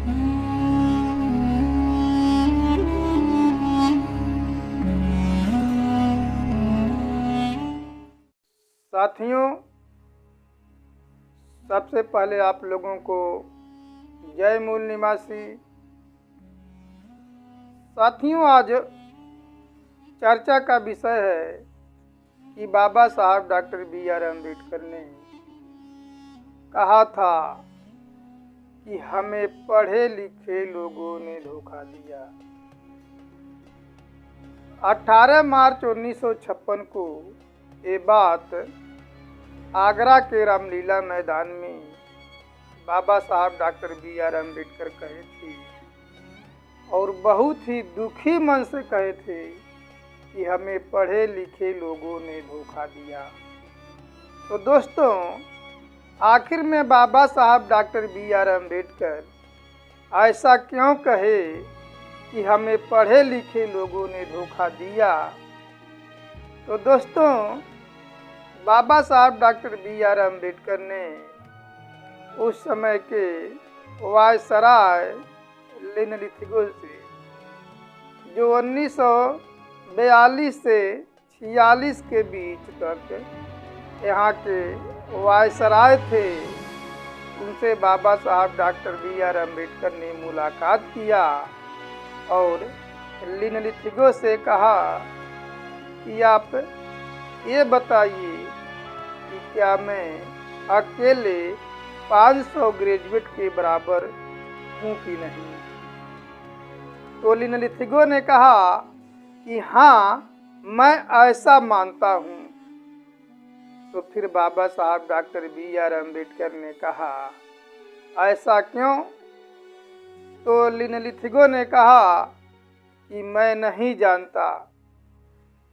साथियों, सबसे पहले आप लोगों को जय मूल निवासी। साथियों, आज चर्चा का विषय है कि बाबा साहब डॉक्टर B.R. अम्बेडकर ने कहा था कि हमें पढ़े लिखे लोगों ने धोखा दिया। 18 मार्च 1956 को ये बात आगरा के रामलीला मैदान में बाबा साहब डॉक्टर B.R. अम्बेडकर कहे थे और बहुत ही दुखी मन से कहे थे कि हमें पढ़े लिखे लोगों ने धोखा दिया। तो दोस्तों, आखिर में बाबा साहब डॉक्टर B.R. अम्बेडकर ऐसा क्यों कहे कि हमें पढ़े लिखे लोगों ने धोखा दिया? तो दोस्तों, बाबा साहब डॉक्टर B.R. अम्बेडकर ने उस समय के वायसराय लिनलिथिगो से, जो 1942 से 46 के बीच तक यहाँ के वायसराय थे, उनसे बाबा साहब डॉक्टर B.R. अम्बेडकर ने मुलाकात किया और लिनलिथिगो से कहा कि आप ये बताइए कि क्या मैं अकेले 500 ग्रेजुएट के बराबर हूँ कि नहीं। तो लिनलिथिगो ने कहा कि हाँ, मैं ऐसा मानता हूँ। तो फिर बाबा साहब डॉक्टर B.R. अम्बेडकर ने कहा, ऐसा क्यों? तो लिनलिथिगो ने कहा कि मैं नहीं जानता।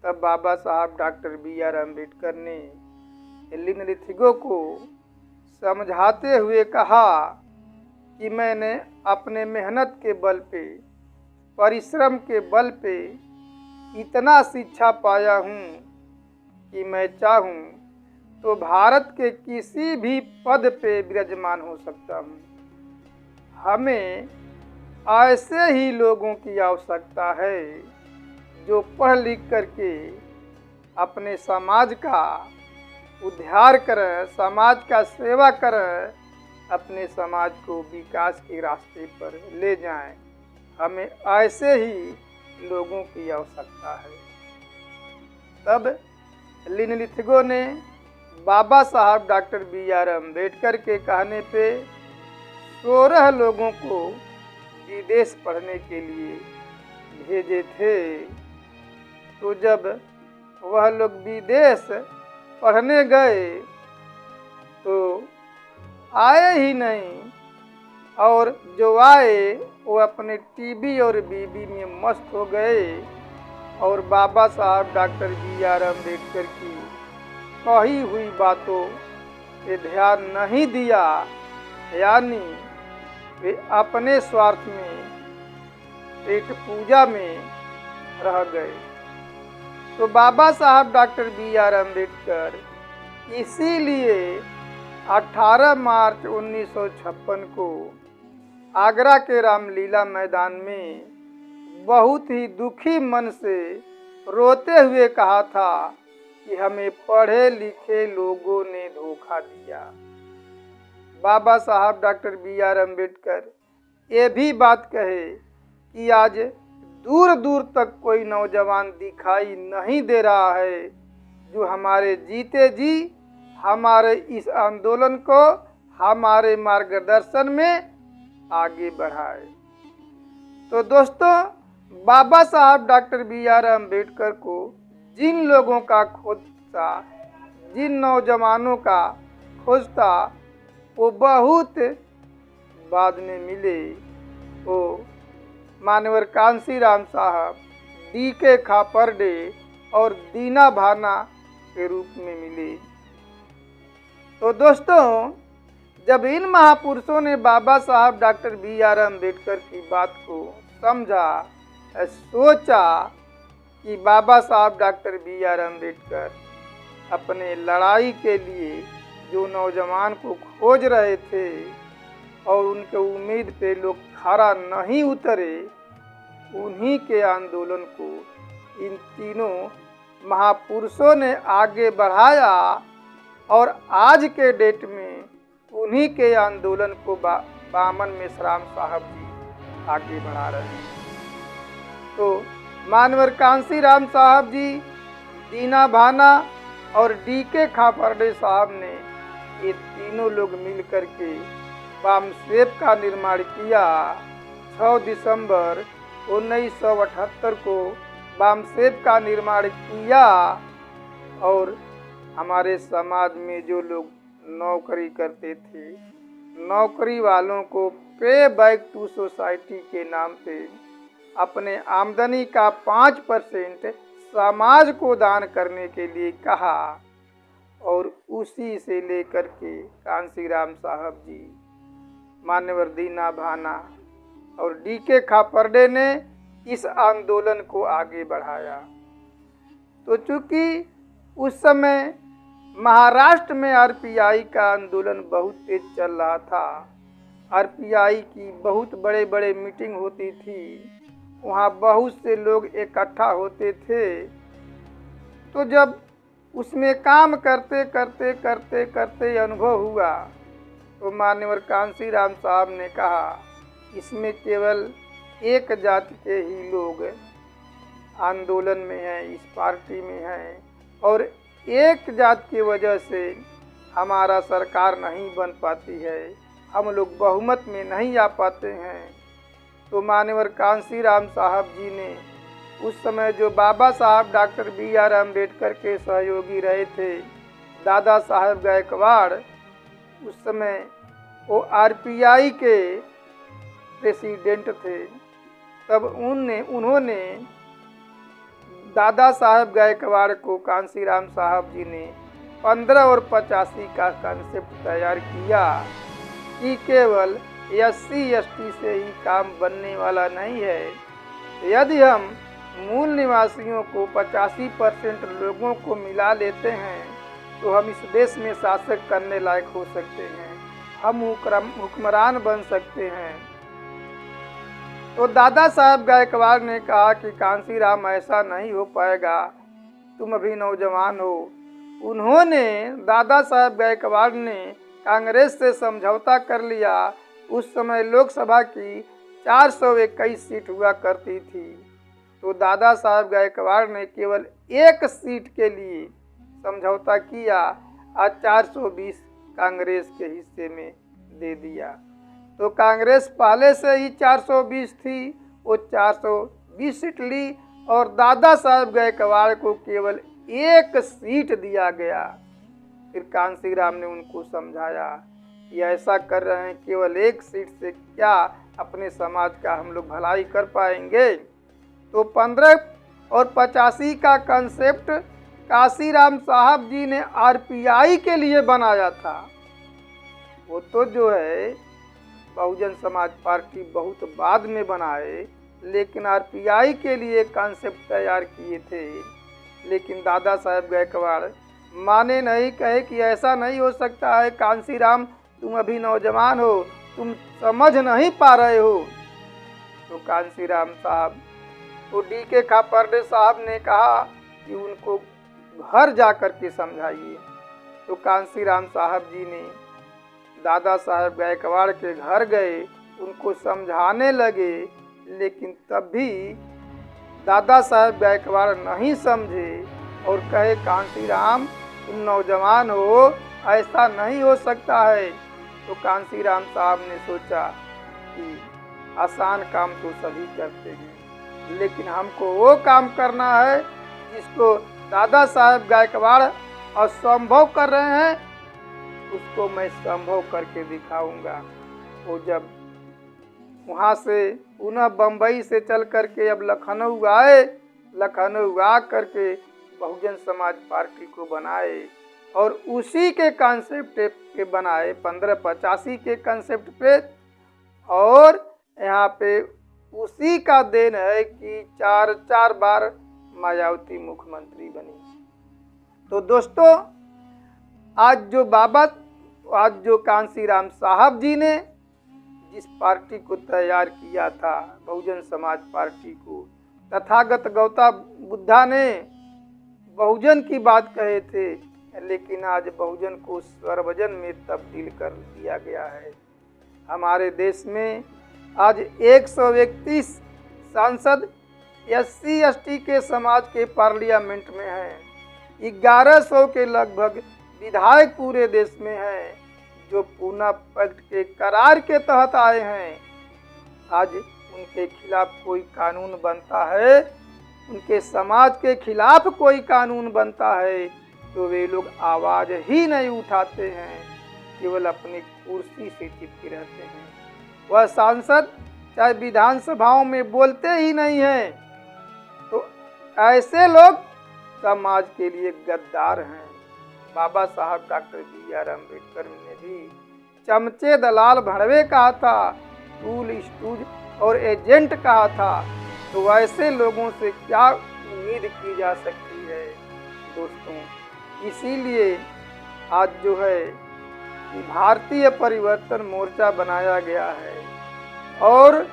तब बाबा साहब डॉक्टर B.R. अम्बेडकर ने लिनलिथिगो को समझाते हुए कहा कि मैंने अपने मेहनत के बल पे, परिश्रम के बल पे इतना शिक्षा पाया हूँ कि मैं चाहूँ तो भारत के किसी भी पद पे विराजमान हो सकता हूँ। हमें ऐसे ही लोगों की आवश्यकता है जो पढ़ लिख करके अपने समाज का उद्धार करें, समाज का सेवा करें, अपने समाज को विकास के रास्ते पर ले जाएं। हमें ऐसे ही लोगों की आवश्यकता है। तब लिनलिथिगो ने बाबा साहब डॉक्टर B.R. अम्बेडकर के कहने पे 16 लोगों को विदेश पढ़ने के लिए भेजे थे। तो जब वह लोग विदेश पढ़ने गए तो आए ही नहीं, और जो आए वो अपने टीवी और बीबी में मस्त हो गए और बाबा साहब डॉक्टर B.R. अम्बेडकर की कही हुई बातों पे ध्यान नहीं दिया, यानी वे अपने स्वार्थ में, पेट पूजा में रह गए। तो बाबा साहब डॉक्टर B.R. अम्बेडकर इसीलिए 18 मार्च 1956 को आगरा के रामलीला मैदान में बहुत ही दुखी मन से रोते हुए कहा था कि हमें पढ़े लिखे लोगों ने धोखा दिया। बाबा साहब डॉक्टर B.R. अम्बेडकर ये भी बात कहे कि आज दूर दूर तक कोई नौजवान दिखाई नहीं दे रहा है जो हमारे जीते जी हमारे इस आंदोलन को हमारे मार्गदर्शन में आगे बढ़ाए। तो दोस्तों, बाबा साहब डॉक्टर B.R. अम्बेडकर को जिन लोगों का खोज था, जिन नौजवानों का खोज था, वो बहुत बाद में मिले। वो मानवर कांशीराम साहब, D.K. खापर्डे और दीना भाना के रूप में मिले। तो दोस्तों, जब इन महापुरुषों ने बाबा साहब डॉक्टर B.R. अम्बेडकर की बात को समझा, सोचा कि बाबा साहब डॉक्टर B.R. अम्बेडकर अपने लड़ाई के लिए जो नौजवान को खोज रहे थे और उनके उम्मीद पे लोग खरा नहीं उतरे, उन्हीं के आंदोलन को इन तीनों महापुरुषों ने आगे बढ़ाया और आज के डेट में उन्हीं के आंदोलन को बामन मेश्राम साहब जी आगे बढ़ा रहे हैं। तो मानवर कांशीराम साहब जी, दीना भाना और डीके खापर्डे साहब ने ये तीनों लोग मिलकर के बामसेब का निर्माण किया। 6 दिसंबर 1978 को बामसेब का निर्माण किया और हमारे समाज में जो लोग नौकरी करते थे, नौकरी वालों को पे बैक टू सोसाइटी के नाम पे अपने आमदनी का 5% समाज को दान करने के लिए कहा और उसी से लेकर के कांशीराम साहब जी, मान्यवर दीना भाना और डीके खापर्डे ने इस आंदोलन को आगे बढ़ाया। तो चूंकि उस समय महाराष्ट्र में आरपीआई का आंदोलन बहुत तेज चल रहा था, आरपीआई की बहुत बड़े बड़े मीटिंग होती थी, वहाँ बहुत से लोग इकट्ठा होते थे। तो जब उसमें काम करते करते करते करते अनुभव हुआ तो मान्यवर कांशीराम साहब ने कहा इसमें केवल एक जाति के ही लोग आंदोलन में हैं, इस पार्टी में हैं और एक जात की वजह से हमारा सरकार नहीं बन पाती है, हम लोग बहुमत में नहीं आ पाते हैं। तो मान्यवर कांशीराम साहब जी ने उस समय जो बाबा साहब डॉक्टर BR अम्बेडकर के सहयोगी रहे थे, दादा साहब गायकवाड़, उस समय वो आरपीआई के प्रेसिडेंट थे। तब उन्होंने दादा साहब गायकवाड़ को कांशीराम साहब जी ने 15 और 85 का कॉन्सेप्ट तैयार किया कि केवल SC/ST से ही काम बनने वाला नहीं है। यदि हम मूल निवासियों को 85% लोगों को मिला लेते हैं तो हम इस देश में शासक करने लायक हो सकते हैं, हम हुक्मरान बन सकते हैं। तो दादा साहब गायकवाड़ ने कहा कि कांशीराम ऐसा नहीं हो पाएगा, तुम अभी नौजवान हो। उन्होंने, दादा साहब गायकवाड़ ने कांग्रेस से समझौता कर लिया। उस समय लोकसभा की 421 सीट हुआ करती थी, तो दादा साहब गायकवाड़ ने केवल एक सीट के लिए समझौता किया और 420 कांग्रेस के हिस्से में दे दिया। तो कांग्रेस पहले से ही 420 थी, वो 420 सीट ली और दादा साहब गायकवाड़ को केवल एक सीट दिया गया। फिर कांशीराम ने उनको समझाया कि ऐसा कर रहे हैं, केवल एक सीट से क्या अपने समाज का हम लोग भलाई कर पाएंगे। तो 15 और 85 का कंसेप्ट कांशीराम साहब जी ने आरपीआई के लिए बनाया था। वो तो जो है बहुजन समाज पार्टी बहुत बाद में बनाए, लेकिन आरपीआई के लिए कॉन्सेप्ट तैयार किए थे। लेकिन दादा साहब गायकवाड़ माने नहीं, कहे कि ऐसा नहीं हो सकता है कांशीराम, तुम अभी नौजवान हो, तुम समझ नहीं पा रहे हो। तो कांशीराम साहब, तो डीके खापर्डे साहब ने कहा कि उनको घर जा कर के समझाइए। तो कांशीराम साहब जी ने दादा साहब गायकवाड़ के घर गए, उनको समझाने लगे, लेकिन तब भी दादा साहब गायकवाड़ नहीं समझे और कहे कांशीराम तुम नौजवान हो, ऐसा नहीं हो सकता है। तो कांशीराम साहब ने सोचा कि आसान काम तो सभी करते हैं, लेकिन हमको वो काम करना है जिसको दादा साहब गायकवाड़ असंभव कर रहे हैं, उसको मैं संभव करके दिखाऊंगा। वो जब वहाँ से पुनः बम्बई से चल करके अब लखनऊ आए, लखनऊ आ करके बहुजन समाज पार्टी को बनाए और उसी के कॉन्सेप्ट पे बनाए, 1585 के कॉन्सेप्ट पे। और यहाँ पे उसी का देन है कि 4 बार मायावती मुख्यमंत्री बनी। तो दोस्तों, आज जो कांशीराम साहब जी ने जिस पार्टी को तैयार किया था, बहुजन समाज पार्टी को, तथागत गौतम बुद्धा ने बहुजन की बात कहे थे, लेकिन आज बहुजन को सर्वजन में तब्दील कर दिया गया है। हमारे देश में आज 131 सांसद SC ST के समाज के पार्लियामेंट में हैं। 1100 के लगभग विधायक पूरे देश में हैं, जो पूना पैक्ट के करार के तहत आए हैं। आज उनके खिलाफ कोई कानून बनता है, उनके समाज के खिलाफ कोई कानून बनता है, तो वे लोग आवाज ही नहीं उठाते हैं, केवल अपनी कुर्सी से चिपके रहते हैं। वह सांसद चाहे विधानसभाओं में बोलते ही नहीं हैं। तो ऐसे लोग समाज के लिए गद्दार हैं। बाबा साहब डॉक्टर BR अम्बेडकर ने भी चमचे, दलाल, भड़वे कहा था, टूल, स्टूज और एजेंट कहा था। तो ऐसे लोगों से क्या उम्मीद की जा सकती है दोस्तों। इसीलिए आज जो है भारतीय परिवर्तन मोर्चा बनाया गया है और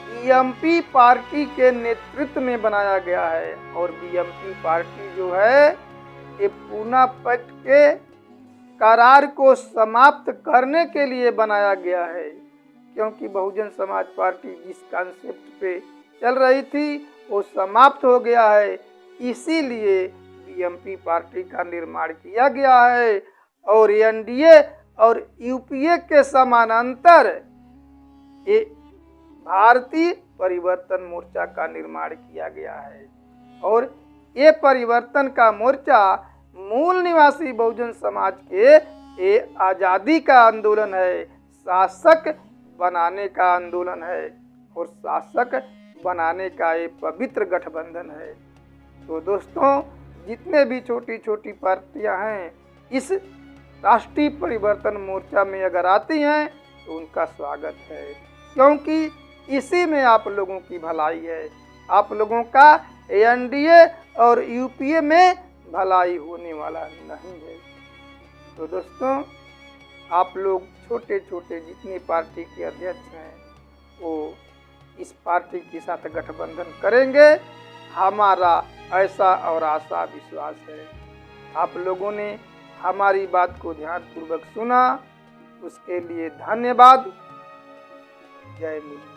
BMP पार्टी के नेतृत्व में बनाया गया है। और BMP पार्टी जो है ये पूना पैक्ट के करार को समाप्त करने के लिए बनाया गया है, क्योंकि बहुजन समाज पार्टी जिस कॉन्सेप्ट पे चल रही थी वो समाप्त हो गया है। इसीलिए BMP पार्टी का निर्माण किया गया है और NDA और UPA के समानांतर ये भारतीय परिवर्तन मोर्चा का निर्माण किया गया है। और ये परिवर्तन का मोर्चा मूल निवासी बहुजन समाज के ये आज़ादी का आंदोलन है, शासक बनाने का आंदोलन है और शासक बनाने का ये पवित्र गठबंधन है। तो दोस्तों, जितने भी छोटी छोटी पार्टियां हैं इस राष्ट्रीय परिवर्तन मोर्चा में अगर आती हैं तो उनका स्वागत है, क्योंकि इसी में आप लोगों की भलाई है। आप लोगों का NDA और UPA में भलाई होने वाला नहीं है। तो दोस्तों, आप लोग छोटे छोटे जितनी पार्टी के अध्यक्ष हैं वो इस पार्टी के साथ गठबंधन करेंगे, हमारा ऐसा और आशा विश्वास है। आप लोगों ने हमारी बात को ध्यानपूर्वक सुना, उसके लिए धन्यवाद। जय मुनि।